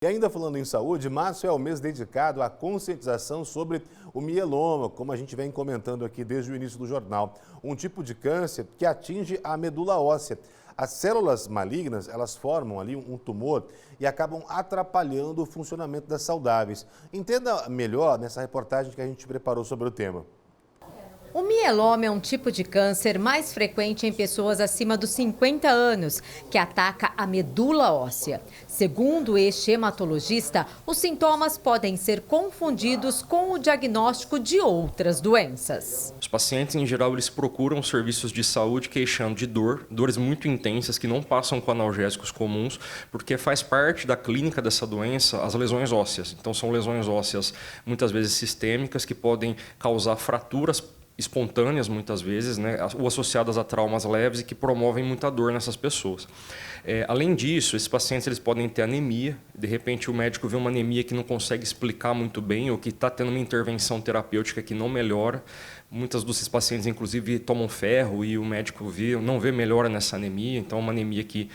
E ainda falando em saúde, março é o mês dedicado à conscientização sobre o mieloma, como a gente vem comentando aqui desde o início do jornal. Um tipo de câncer que atinge a medula óssea. As células malignas, elas formam ali um tumor e acabam atrapalhando o funcionamento das saudáveis. Entenda melhor nessa reportagem que a gente preparou sobre o tema. O mieloma é um tipo de câncer mais frequente em pessoas acima dos 50 anos, que ataca a medula óssea. Segundo este hematologista, os sintomas podem ser confundidos com o diagnóstico de outras doenças. Os pacientes, em geral, eles procuram serviços de saúde queixando de dores muito intensas que não passam com analgésicos comuns, porque faz parte da clínica dessa doença as lesões ósseas. Então, são lesões ósseas muitas vezes sistêmicas que podem causar fraturas espontâneas muitas vezes, né, ou associadas a traumas leves e que promovem muita dor nessas pessoas. Além disso, esses pacientes eles podem ter anemia, de repente o médico vê uma anemia que não consegue explicar muito bem ou que está tendo uma intervenção terapêutica que não melhora. Muitos desses pacientes, inclusive, tomam ferro e o médico não vê melhora nessa anemia, então é uma anemia que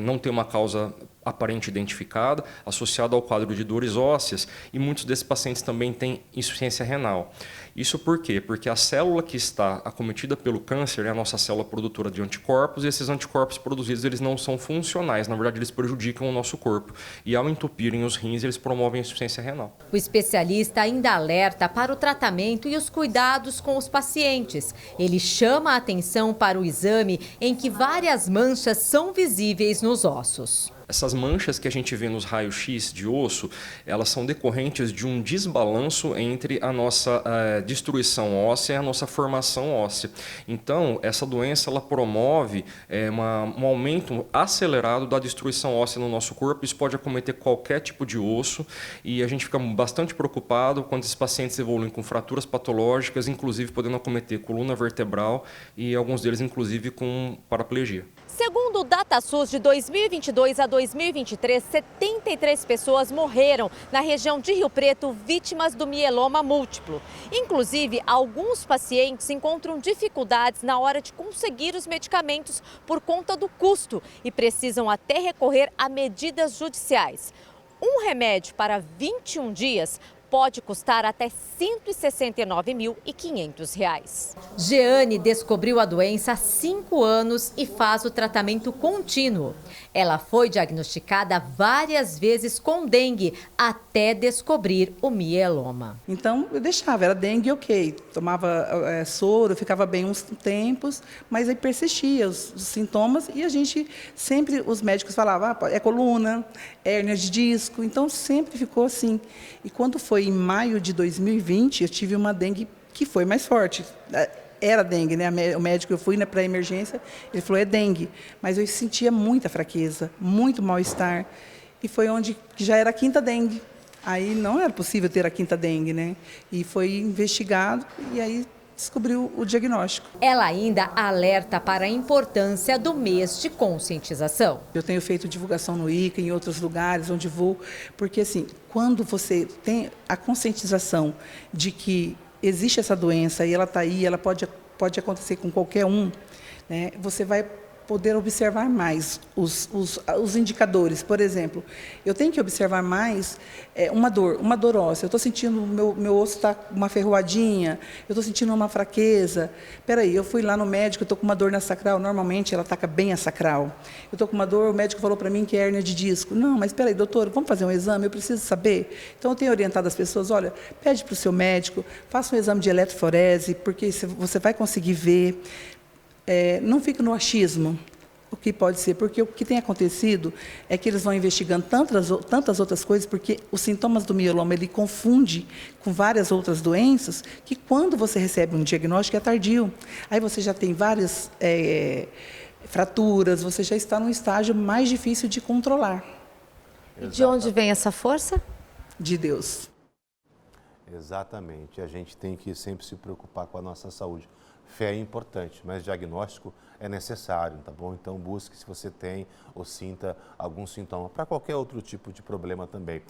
não tem uma causa aparente identificada, associada ao quadro de dores ósseas, e muitos desses pacientes também têm insuficiência renal. Isso por quê? Porque a célula que está acometida pelo câncer é a nossa célula produtora de anticorpos, e esses anticorpos produzidos eles não são funcionais, na verdade eles prejudicam o nosso corpo. E ao entupirem os rins, eles promovem a insuficiência renal. O especialista ainda alerta para o tratamento e os cuidados com os pacientes. Ele chama a atenção para o exame em que várias manchas são visíveis nos ossos. Essas manchas que a gente vê nos raios-x de osso, elas são decorrentes de um desbalanço entre a nossa destruição óssea e a nossa formação óssea. Então, essa doença ela promove um aumento acelerado da destruição óssea no nosso corpo. Isso pode acometer qualquer tipo de osso e a gente fica bastante preocupado quando esses pacientes evoluem com fraturas patológicas, inclusive podendo acometer coluna vertebral e alguns deles, inclusive, com paraplegia. Segundo o DataSUS de 2022 a 2023, 73 pessoas morreram na região de Rio Preto vítimas do mieloma múltiplo. Inclusive, alguns pacientes encontram dificuldades na hora de conseguir os medicamentos por conta do custo e precisam até recorrer a medidas judiciais. Um remédio para 21 dias pode custar até R$ 169.500. Jeane descobriu a doença há 5 anos e faz o tratamento contínuo. Ela foi diagnosticada várias vezes com dengue até descobrir o mieloma. Então eu deixava, era dengue ok, tomava soro, ficava bem uns tempos, mas aí persistia os sintomas e a gente sempre, os médicos falavam, é coluna, é hérnia de disco, então sempre ficou assim. E quando foi em maio de 2020, eu tive uma dengue que foi mais forte. Era dengue, né? O médico, eu fui para a emergência, ele falou, é dengue. Mas eu sentia muita fraqueza, muito mal-estar. E foi onde já era a quinta dengue. Aí não era possível ter a quinta dengue, né? E foi investigado e aí descobriu o diagnóstico. Ela ainda alerta para a importância do mês de conscientização. Eu tenho feito divulgação no ICA, em outros lugares onde vou, porque assim, quando você tem a conscientização de que existe essa doença e ela está aí, ela pode acontecer com qualquer um, né, você vai poder observar mais os indicadores. Por exemplo, eu tenho que observar mais uma dor óssea. Eu estou sentindo, meu osso está uma ferroadinha, eu estou sentindo uma fraqueza. Espera aí, eu fui lá no médico, eu estou com uma dor na sacral, normalmente ela ataca bem a sacral. Eu estou com uma dor, o médico falou para mim que é hérnia de disco. Não, mas espera aí, doutor, vamos fazer um exame, eu preciso saber. Então, eu tenho orientado as pessoas, olha, pede para o seu médico, faça um exame de eletroforese, porque você vai conseguir ver. Não fica no achismo, o que pode ser, porque o que tem acontecido é que eles vão investigando tantas outras coisas, porque os sintomas do mieloma ele confunde com várias outras doenças, que quando você recebe um diagnóstico é tardio. Aí você já tem várias fraturas, você já está num estágio mais difícil de controlar. E de onde vem essa força? De Deus. Exatamente, a gente tem que sempre se preocupar com a nossa saúde. Fé é importante, mas diagnóstico é necessário, tá bom? Então busque se você tem ou sinta algum sintoma para qualquer outro tipo de problema também.